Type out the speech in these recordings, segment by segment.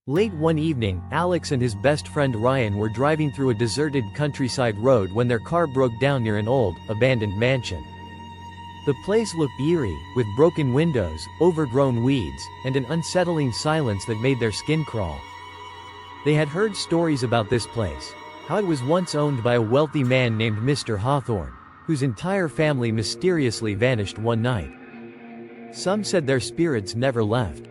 Late one evening, Alex and his best friend Ryan were driving through a deserted countryside road when their car broke down near an old, abandoned mansion. The place looked eerie, with broken windows, overgrown weeds, and an unsettling silence that made their skin crawl. They had heard stories about this place, how it was once owned by a wealthy man named Mr. Hawthorne, whose entire family mysteriously vanished one night. Some said their spirits never left.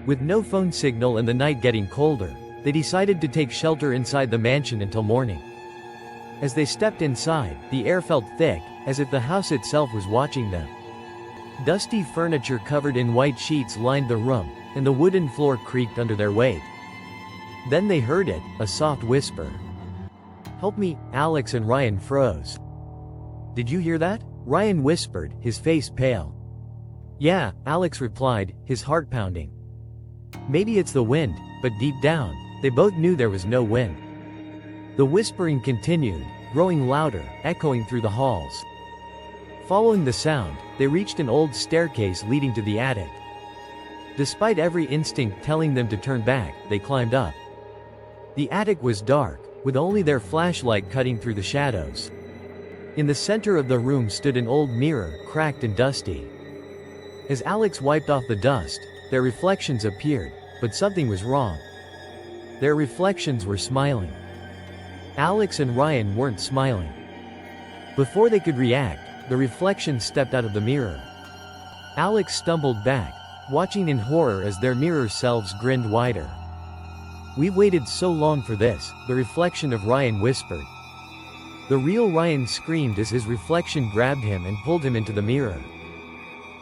With no phone signal and the night getting colder, they decided to take shelter inside the mansion until morning. As they stepped inside, the air felt thick, as if the house itself was watching them. Dusty furniture covered in white sheets lined the room, and the wooden floor creaked under their weight. Then they heard it, a soft whisper. "Help me," Alex and Ryan froze. "Did you hear that?" Ryan whispered, his face pale. "Yeah," Alex replied, his heart pounding. "Maybe it's the wind," but deep down, they both knew there was no wind. The whispering continued, growing louder, echoing through the halls. Following the sound, they reached an old staircase leading to the attic. Despite every instinct telling them to turn back, they climbed up. The attic was dark, with only their flashlight cutting through the shadows. In the center of the room stood an old mirror, cracked and dusty. As Alex wiped off the dust, their reflections appeared, but something was wrong. Their reflections were smiling. Alex and Ryan weren't smiling. Before they could react, the reflections stepped out of the mirror. Alex stumbled back, watching in horror as their mirror selves grinned wider. "We've waited so long for this," the reflection of Ryan whispered. The real Ryan screamed as his reflection grabbed him and pulled him into the mirror.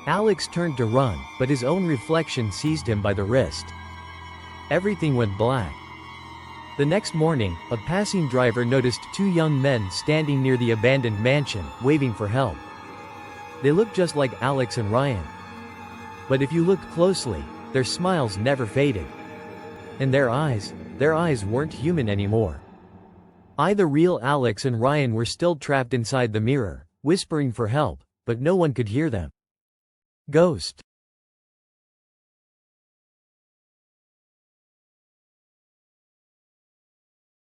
Alex turned to run, but his own reflection seized him by the wrist. Everything went black. The next morning, a passing driver noticed two young men standing near the abandoned mansion, waving for help. They looked just like Alex and Ryan. But if you looked closely, their smiles never faded. And their eyes weren't human anymore. The real Alex and Ryan were still trapped inside the mirror, whispering for help, but no one could hear them. Ghost.